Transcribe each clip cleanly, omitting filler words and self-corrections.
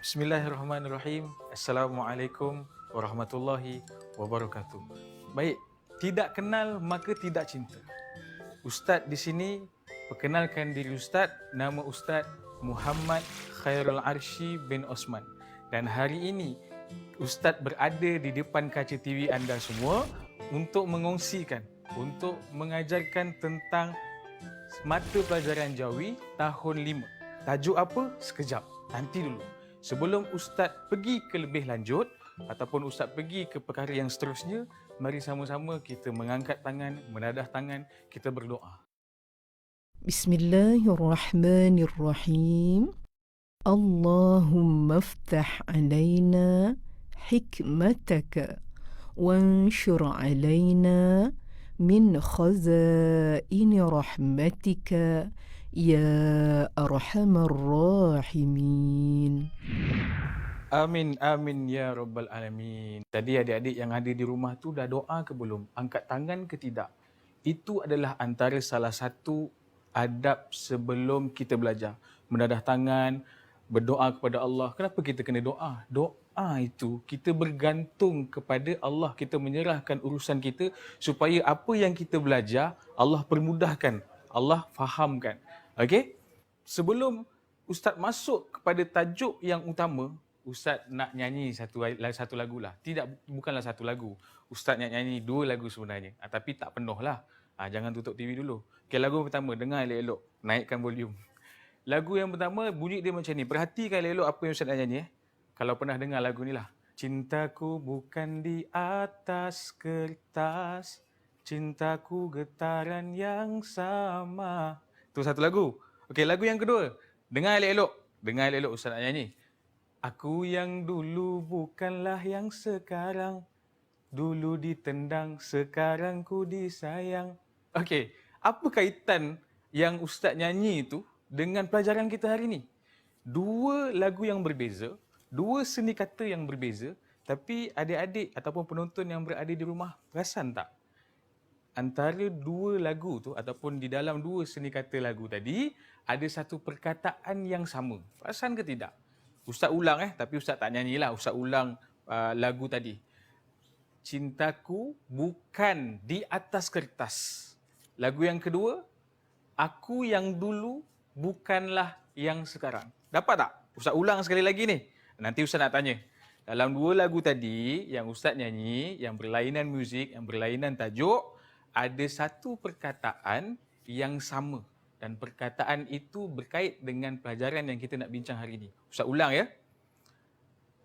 Bismillahirrahmanirrahim. Assalamualaikum warahmatullahi wabarakatuh. Baik, tidak kenal maka tidak cinta. Ustaz di sini perkenalkan diri Ustaz. Nama Ustaz Muhammad Khairul Arsy bin Osman. Dan hari ini Ustaz berada di depan kaca TV anda semua untuk mengongsikan, untuk mengajarkan tentang mata pelajaran Jawi tahun 5. Tajuk apa? Sekejap. Nanti dulu. Sebelum Ustaz pergi ke lebih lanjut ataupun Ustaz pergi ke perkara yang seterusnya, mari sama-sama kita mengangkat tangan, menadah tangan, kita berdoa. Bismillahirrahmanirrahim. Allahumma aftah alaina hikmataka وانشر علينا من خزائن رحمتك يا أرحم الراحمين. Amin, amin ya rabbal alamin. Tadi adik-adik yang ada di rumah tu dah doa ke belum? Angkat tangan ke tidak? Itu adalah antara salah satu adab sebelum kita belajar. Menadah tangan, berdoa kepada Allah. Kenapa kita kena doa? Doa itu kita bergantung kepada Allah. Kita menyerahkan urusan kita supaya apa yang kita belajar, Allah permudahkan. Allah fahamkan. Okey? Sebelum Ustaz masuk kepada tajuk yang utama, Ustaz nak nyanyi satu lagu lah. Bukanlah satu lagu. Ustaz nak nyanyi 2 lagu sebenarnya. Tapi tak penuh lah. Jangan tutup TV dulu. Okay, lagu pertama, dengar elok-elok. Naikkan volume. Lagu yang pertama, bunyi dia macam ni. Perhatikan elok-elok apa yang Ustaz nak nyanyi. Kalau pernah dengar lagu ni lah. Cintaku bukan di atas kertas. Cintaku getaran yang sama. Tu satu lagu. Okey, lagu yang kedua. Dengar elok-elok. Dengar elok-elok Ustaz nak nyanyi. Aku yang dulu bukanlah yang sekarang. Dulu ditendang, sekarang ku disayang. Okey, apa kaitan yang Ustaz nyanyi itu dengan pelajaran kita hari ini? 2 lagu yang berbeza, 2 seni kata yang berbeza, tapi adik-adik ataupun penonton yang berada di rumah perasan tak? Antara 2 lagu tu ataupun di dalam 2 seni kata lagu tadi, ada satu perkataan yang sama. Perasan ke tidak? Ustaz ulang tapi Ustaz tak nyanyilah. Ustaz ulang lagu tadi. Cintaku bukan di atas kertas. Lagu yang kedua, aku yang dulu bukanlah yang sekarang. Dapat tak? Ustaz ulang sekali lagi ni. Nanti Ustaz nak tanya. Dalam 2 lagu tadi yang Ustaz nyanyi, yang berlainan muzik, yang berlainan tajuk, ada satu perkataan yang sama. Dan perkataan itu berkait dengan pelajaran yang kita nak bincang hari ini. Ustaz ulang ya.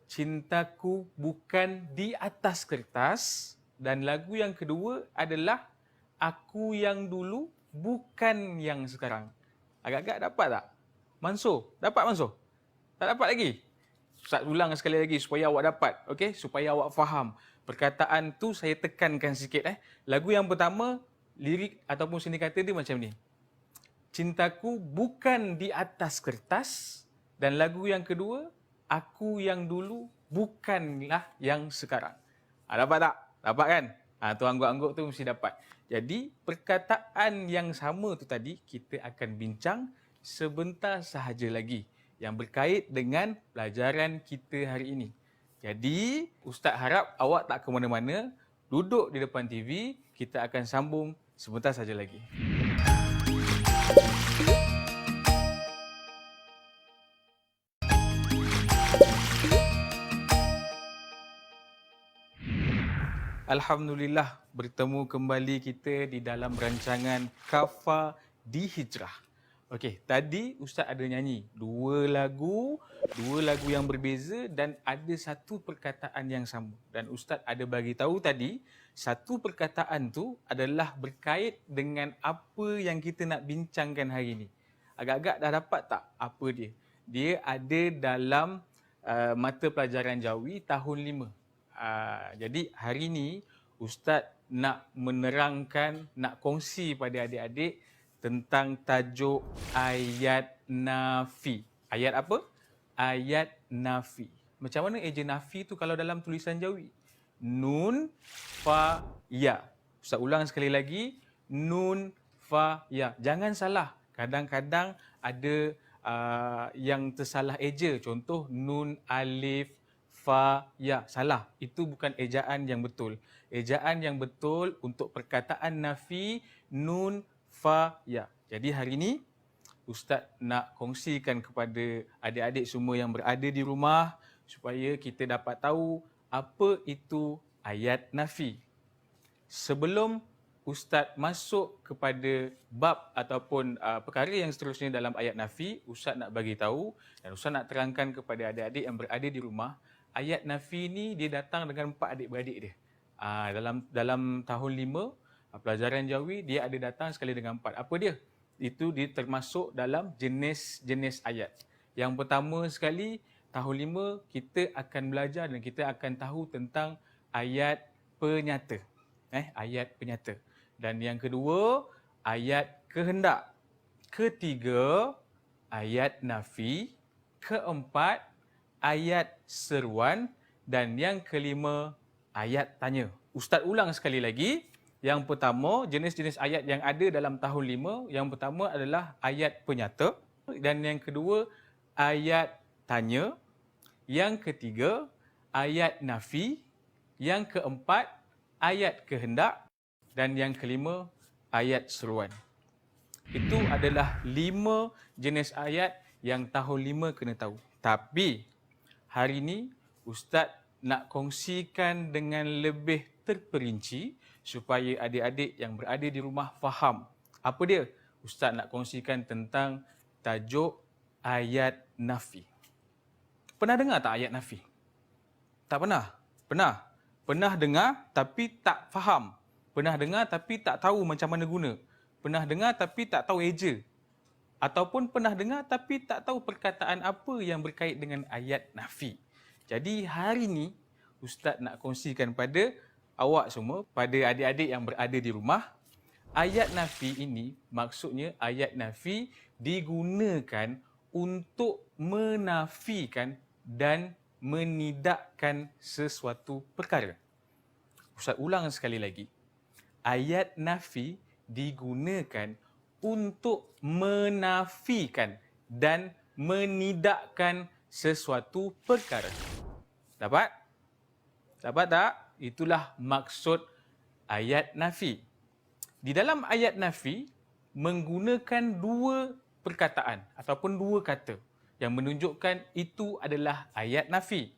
Cintaku bukan di atas kertas. Dan lagu yang kedua adalah aku yang dulu bukan yang sekarang. Agak-agak dapat tak? Mansur, dapat Mansur? Tak dapat lagi? Ustaz ulang sekali lagi supaya awak dapat. Okey, supaya awak faham. Perkataan tu saya tekankan sikit. Lagu yang pertama, lirik ataupun seni kata dia macam ni. Cintaku bukan di atas kertas. Dan lagu yang kedua, aku yang dulu bukanlah yang sekarang. Dapat tak? Dapat kan? Tu angguk-angguk tu mesti dapat. Jadi, perkataan yang sama tu tadi, kita akan bincang sebentar sahaja lagi yang berkait dengan pelajaran kita hari ini. Jadi, Ustaz harap awak tak ke mana-mana, duduk di depan TV, kita akan sambung sebentar saja lagi. Alhamdulillah, bertemu kembali kita di dalam rancangan Kafa di Hijrah. Okey, tadi Ustaz ada nyanyi 2 lagu yang berbeza dan ada satu perkataan yang sama. Dan Ustaz ada bagi tahu tadi, satu perkataan tu adalah berkait dengan apa yang kita nak bincangkan hari ini. Agak-agak dah dapat tak apa dia? Dia ada dalam mata pelajaran Jawi tahun 5. Jadi hari ini Ustaz nak menerangkan, nak kongsi pada adik-adik tentang tajuk ayat nafi. Ayat apa? Ayat nafi. Macam mana eja nafi tu kalau dalam tulisan Jawi? Nun, fa, ya. Ustaz ulang sekali lagi. Nun, fa, ya. Jangan salah. Kadang-kadang ada yang tersalah eja. Contoh nun, alif, fa, ya. Salah. Itu bukan ejaan yang betul. Ejaan yang betul untuk perkataan nafi, nun, fa, ya. Jadi hari ini Ustaz nak kongsikan kepada adik-adik semua yang berada di rumah supaya kita dapat tahu apa itu ayat nafi. Sebelum Ustaz masuk kepada bab ataupun perkara yang seterusnya dalam ayat nafi, Ustaz nak bagi tahu dan Ustaz nak terangkan kepada adik-adik yang berada di rumah, ayat nafi ni dia datang dengan 4 adik-beradik dia. Dalam tahun 5 pelajaran Jawi dia ada datang sekali dengan 4. Apa dia? Itu dia termasuk dalam jenis-jenis ayat. Yang pertama sekali, tahun 5 kita akan belajar dan kita akan tahu tentang ayat penyata. Ayat penyata. Dan yang kedua, ayat kehendak. Ketiga, ayat nafi. Keempat, ayat seruan. Dan yang kelima, ayat tanya. Ustaz ulang sekali lagi. Yang pertama, jenis-jenis ayat yang ada dalam tahun 5. Yang pertama adalah ayat penyata. Dan yang kedua, ayat tanya. Yang ketiga, ayat nafi. Yang keempat, ayat kehendak. Dan yang kelima, ayat seruan. Itu adalah 5 jenis ayat yang tahun 5 kena tahu. Tapi, hari ini Ustaz nak kongsikan dengan lebih terperinci supaya adik-adik yang berada di rumah faham. Apa dia? Ustaz nak kongsikan tentang tajuk ayat nafi. Pernah dengar tak ayat nafi? Tak pernah? Pernah? Pernah dengar tapi tak faham. Pernah dengar tapi tak tahu macam mana guna. Pernah dengar tapi tak tahu eja. Ataupun pernah dengar tapi tak tahu perkataan apa yang berkait dengan ayat nafi. Jadi hari ini Ustaz nak kongsikan pada awak semua, pada adik-adik yang berada di rumah, ayat nafi ini maksudnya ayat nafi digunakan untuk menafikan dan menidakkan sesuatu perkara. Ustaz ulang sekali lagi. Ayat nafi digunakan untuk menafikan dan menidakkan sesuatu perkara. Dapat? Dapat tak? Itulah maksud ayat nafi. Di dalam ayat nafi menggunakan 2 perkataan ataupun 2 kata yang menunjukkan itu adalah ayat nafi.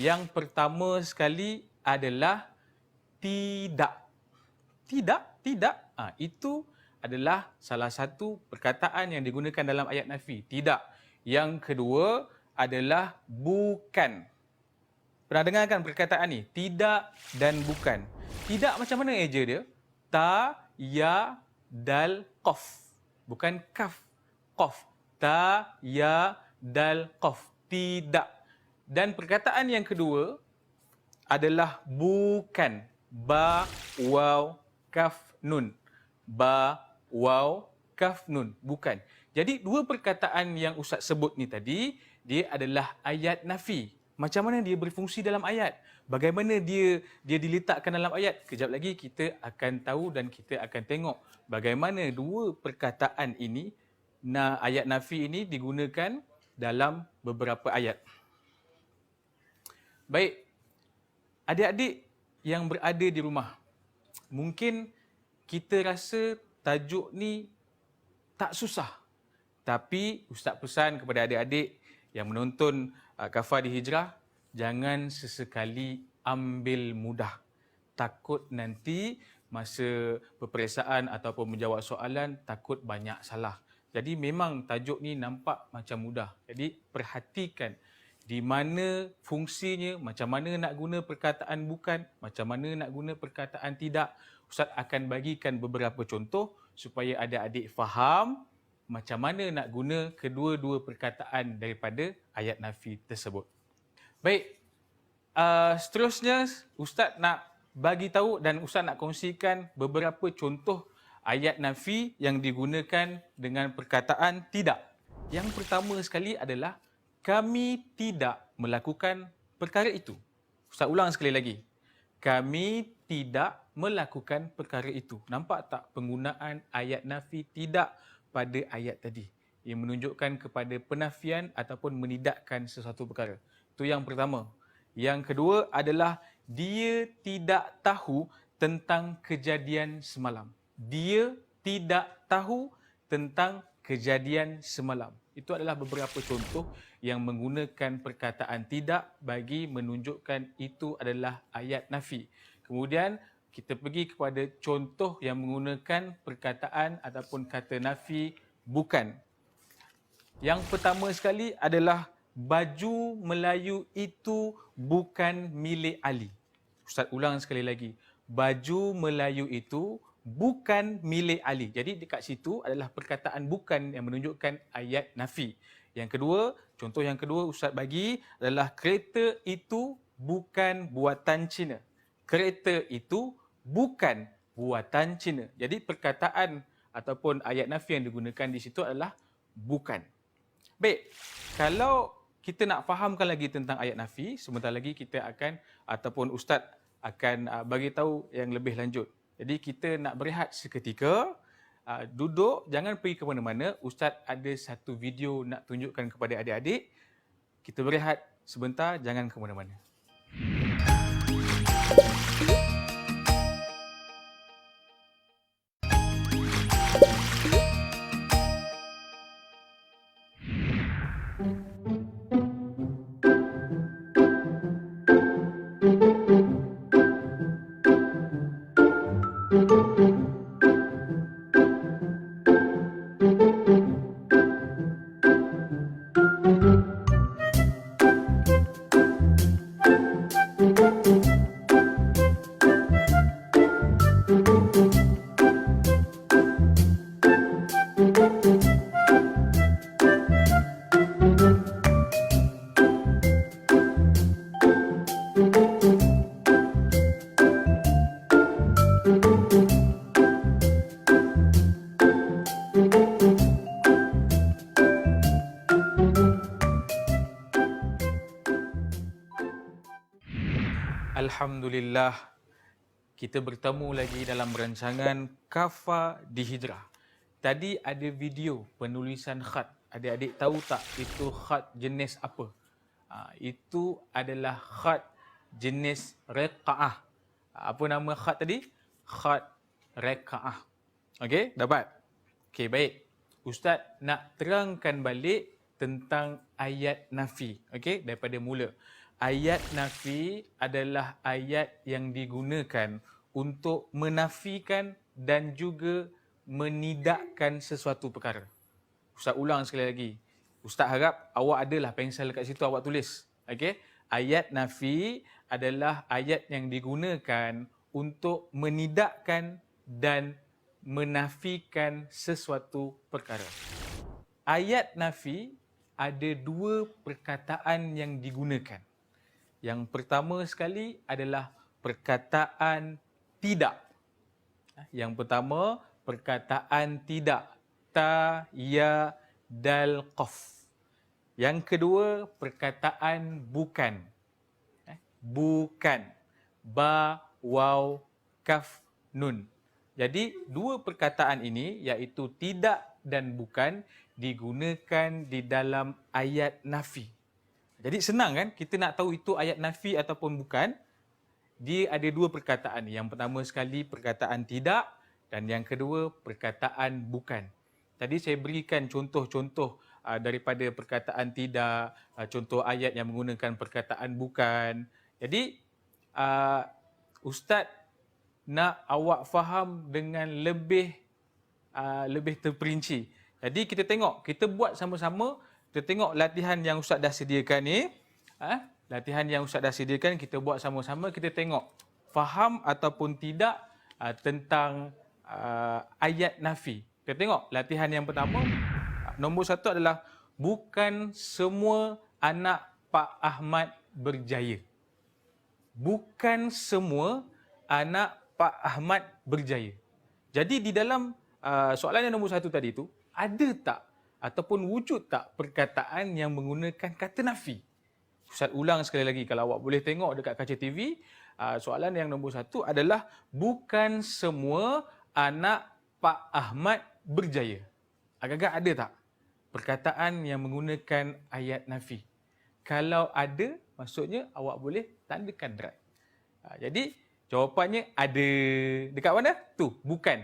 Yang pertama sekali adalah tidak. Tidak. Itu adalah salah satu perkataan yang digunakan dalam ayat nafi. Tidak. Yang kedua adalah bukan. Pernah dengar kan perkataan ni? Tidak dan bukan. Tidak macam mana eja dia? Ta, ya, dal, qaf. Bukan kaf. Qaf. Ta, ya, dal, qaf. Tidak. Dan perkataan yang kedua adalah bukan. Ba, waw, kaf, nun. Ba, waw, kaf, nun. Bukan. Jadi 2 perkataan yang Ustaz sebut ni tadi, dia adalah ayat nafi. Macam mana dia berfungsi dalam ayat? Bagaimana dia diletakkan dalam ayat? Kejap lagi kita akan tahu dan kita akan tengok bagaimana 2 perkataan ini, ayat nafi ini digunakan dalam beberapa ayat. Baik, adik-adik yang berada di rumah, mungkin kita rasa tajuk ni tak susah. Tapi Ustaz pesan kepada adik-adik yang menonton Kafah di Hijrah, jangan sesekali ambil mudah. Takut nanti masa peperiksaan ataupun menjawab soalan, takut banyak salah. Jadi memang tajuk ni nampak macam mudah. Jadi perhatikan di mana fungsinya, macam mana nak guna perkataan bukan, macam mana nak guna perkataan tidak. Ustaz akan bagikan beberapa contoh supaya adik-adik faham macam mana nak guna kedua-dua perkataan daripada ayat nafi tersebut. Baik, seterusnya Ustaz nak bagi tahu dan Ustaz nak kongsikan beberapa contoh ayat nafi yang digunakan dengan perkataan tidak. Yang pertama sekali adalah kami tidak melakukan perkara itu. Ustaz ulang sekali lagi. Kami tidak melakukan perkara itu. Nampak tak penggunaan ayat nafi tidak pada ayat tadi? yang menunjukkan kepada penafian ataupun menidakkan sesuatu perkara. Itu yang pertama. Yang kedua adalah dia tidak tahu tentang kejadian semalam. Dia tidak tahu tentang kejadian semalam. Itu adalah beberapa contoh yang menggunakan perkataan tidak bagi menunjukkan itu adalah ayat nafi. Kemudian kita pergi kepada contoh yang menggunakan perkataan ataupun kata nafi bukan. Yang pertama sekali adalah baju Melayu itu bukan milik Ali. Ustaz ulang sekali lagi. Baju Melayu itu bukan milik Ali. Jadi dekat situ adalah perkataan bukan yang menunjukkan ayat nafi. Yang kedua, contoh yang kedua Ustaz bagi adalah kereta itu bukan buatan Cina. Kereta itu bukan buatan Cina. Jadi perkataan ataupun ayat nafi yang digunakan di situ adalah bukan. Baik, kalau kita nak fahamkan lagi tentang ayat nafi, sebentar lagi kita akan ataupun Ustaz akan bagi tahu yang lebih lanjut. Jadi kita nak berehat seketika, duduk, jangan pergi ke mana-mana. Ustaz ada satu video nak tunjukkan kepada adik-adik. Kita berehat sebentar, jangan ke mana-mana. Alhamdulillah, kita bertemu lagi dalam rancangan Kafa di Hijrah. Tadi ada video penulisan khat. Adik-adik tahu tak itu khat jenis apa? Itu adalah khat jenis Riqa'ah. Apa nama khat tadi? Khat Riqa'ah. Okey, dapat? Okey, baik. Ustaz nak terangkan balik tentang ayat nafi. Okey, daripada mula. Ayat nafi adalah ayat yang digunakan untuk menafikan dan juga menidakkan sesuatu perkara. Ustaz ulang sekali lagi. Ustaz harap awak adalah pensel kat situ, awak tulis. Okey? Ayat nafi adalah ayat yang digunakan untuk menidakkan dan menafikan sesuatu perkara. Ayat nafi ada dua perkataan yang digunakan. Yang pertama sekali adalah perkataan tidak. Yang pertama, perkataan tidak. Ta, ya, dal, qaf. Yang kedua, perkataan bukan. Bukan. Ba, waw, kaf, nun. Jadi, dua perkataan ini iaitu tidak dan bukan digunakan di dalam ayat nafi. Jadi senang kan kita nak tahu itu ayat nafi ataupun bukan. Dia ada dua perkataan. Yang pertama sekali perkataan tidak dan yang kedua perkataan bukan. Tadi saya berikan contoh-contoh daripada perkataan tidak, contoh ayat yang menggunakan perkataan bukan. Jadi Ustaz nak awak faham dengan lebih terperinci. Jadi kita tengok, kita buat sama-sama. Kita tengok latihan yang Ustaz dah sediakan ni. Latihan yang Ustaz dah sediakan, kita buat sama-sama. Kita tengok faham ataupun tidak tentang ayat nafi. Kita tengok latihan yang pertama. Nombor satu adalah bukan semua anak Pak Ahmad berjaya. Bukan semua anak Pak Ahmad berjaya. Jadi di dalam soalan yang nombor satu tadi tu, ada tak ataupun wujud tak perkataan yang menggunakan kata nafi? Ustaz ulang sekali lagi, kalau awak boleh tengok dekat kaca TV, soalan yang nombor satu adalah bukan semua anak Pak Ahmad berjaya. Agak-agak ada tak? perkataan yang menggunakan ayat nafi. Kalau ada, maksudnya awak boleh tandakan right. Jadi jawapannya ada. Dekat mana? Tu, bukan.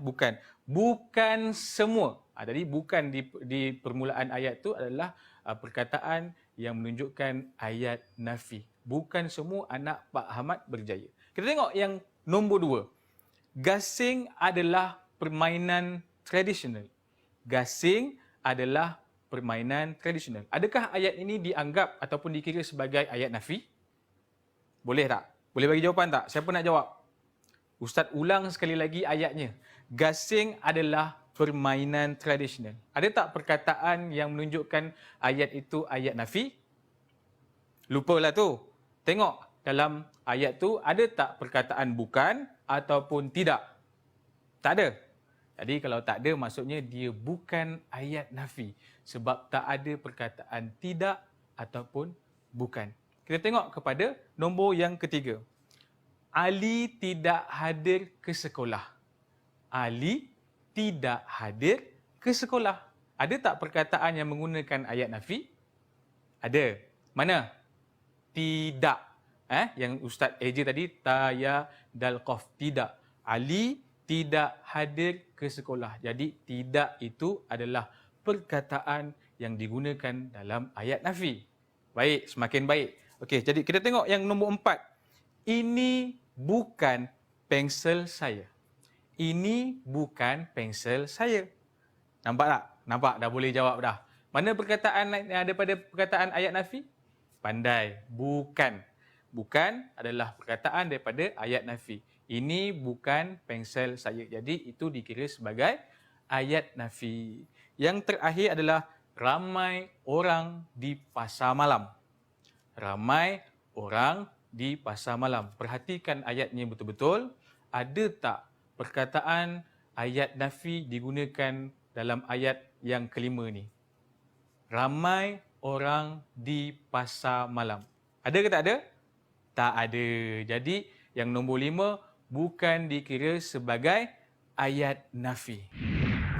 Bukan. Bukan semua. Jadi bukan di permulaan ayat tu adalah perkataan yang menunjukkan ayat nafi. Bukan semua anak Pak Ahmad berjaya. Kita tengok yang nombor 2. Gasing adalah permainan tradisional. Gasing adalah permainan tradisional. Adakah ayat ini dianggap ataupun dikira sebagai ayat nafi? Boleh tak? Boleh bagi jawapan tak? Siapa nak jawab? Ustaz ulang sekali lagi ayatnya. Gasing adalah permainan tradisional. Ada tak perkataan yang menunjukkan ayat itu ayat nafi? Lupalah tu. Tengok dalam ayat tu ada tak perkataan bukan ataupun tidak? Tak ada. Jadi kalau tak ada maksudnya dia bukan ayat nafi. Sebab tak ada perkataan tidak ataupun bukan. Kita tengok kepada nombor yang ketiga. Ali tidak hadir ke sekolah. Ali tidak hadir ke sekolah. Ada tak perkataan yang menggunakan ayat nafi? Ada. Mana? Tidak. Yang Ustaz Eja tadi, ta, ya, dal, qaf. Tidak. Ali tidak hadir ke sekolah. Jadi tidak itu adalah perkataan yang digunakan dalam ayat nafi. Baik, semakin baik. Okey, jadi kita tengok yang nombor 4. Ini bukan pensel saya. Ini bukan pensel saya. Nampak tak? Nampak dah boleh jawab dah. Mana perkataan daripada perkataan ayat nafi? Pandai. Bukan. Bukan adalah perkataan daripada ayat nafi. Ini bukan pensel saya. Jadi itu dikira sebagai ayat nafi. Yang terakhir adalah ramai orang di pasar malam. Ramai orang di pasar malam. Perhatikan ayatnya betul-betul. Ada tak perkataan ayat nafi digunakan dalam ayat yang kelima ni? Ramai orang di pasar malam. Ada ke tak ada? Tak ada. Jadi yang nombor 5 bukan dikira sebagai ayat nafi.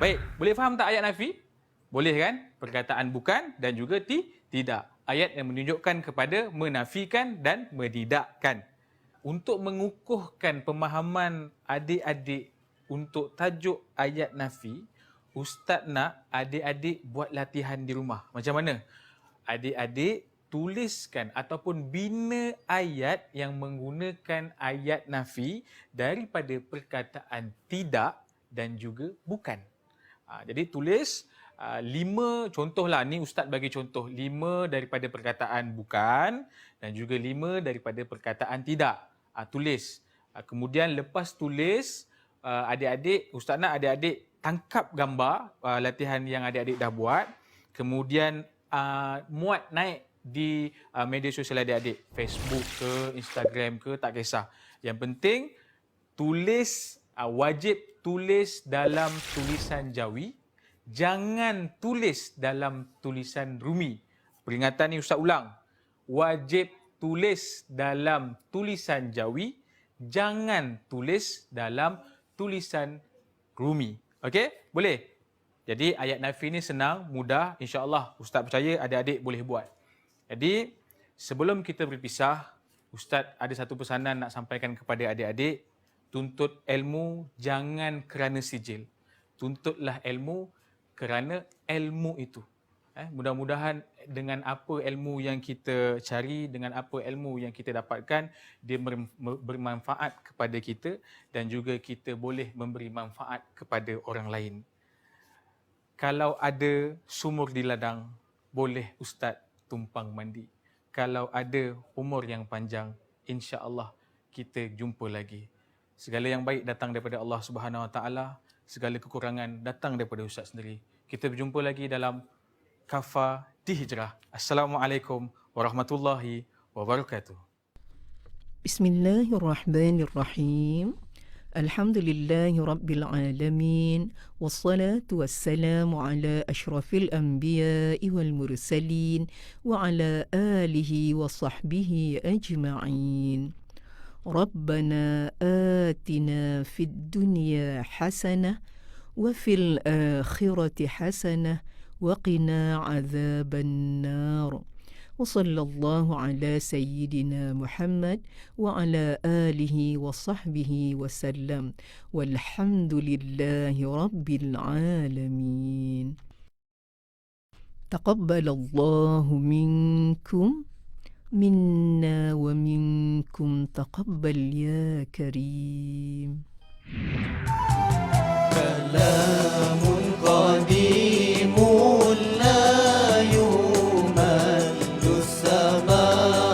Baik, boleh faham tak ayat nafi? Boleh kan? Perkataan bukan dan juga tidak. Ayat yang menunjukkan kepada menafikan dan menidakkan. Untuk mengukuhkan pemahaman adik-adik untuk tajuk ayat nafi, Ustaz nak adik-adik buat latihan di rumah. Macam mana? Adik-adik tuliskan ataupun bina ayat yang menggunakan ayat nafi daripada perkataan tidak dan juga bukan. Jadi tulis 5 contohlah, ni Ustaz bagi contoh 5 daripada perkataan bukan dan juga 5 daripada perkataan tidak. Tulis. Kemudian lepas tulis, adik-adik, Ustaz nak adik-adik tangkap gambar latihan yang adik-adik dah buat. Kemudian muat naik di media sosial adik-adik. Facebook ke, Instagram ke, tak kisah. Yang penting tulis, wajib tulis dalam tulisan Jawi. Jangan tulis dalam tulisan Rumi. Peringatan ni Ustaz ulang. Wajib tulis dalam tulisan Jawi. Jangan tulis dalam tulisan Rumi. Okey? Boleh? Jadi ayat nafi ni senang, mudah. InsyaAllah Ustaz percaya adik-adik boleh buat. Jadi sebelum kita berpisah, Ustaz ada satu pesanan nak sampaikan kepada adik-adik. Tuntut ilmu jangan kerana sijil. Tuntutlah ilmu kerana ilmu itu. Mudah-mudahan dengan apa ilmu yang kita cari, dengan apa ilmu yang kita dapatkan, dia bermanfaat kepada kita dan juga kita boleh memberi manfaat kepada orang lain. Kalau ada sumur di ladang, boleh Ustaz tumpang mandi. Kalau ada umur yang panjang, insya-Allah kita jumpa lagi. Segala yang baik datang daripada Allah Subhanahu Wa Taala, segala kekurangan datang daripada Ustaz sendiri. Kita berjumpa lagi dalam Kafa di Hijrah. Assalamualaikum warahmatullahi wabarakatuh. Bismillahirrahmanirrahim. Alhamdulillahi Rabbil Alamin. Wassalatu wassalamu ala ashrafil anbiya'i wal mursalin. Wa ala alihi wa sahbihi ajma'in. Rabbana atina fid dunya hasanah. Wa fil akhirati hasanah. وقنا عذاب النار. وصلى الله على سيدنا محمد وعلى آله وصحبه وسلم، والحمد لله رب العالمين. تقبل الله منكم منا ومنكم تقبل يا كريم. كلام قديم لا يمل السماء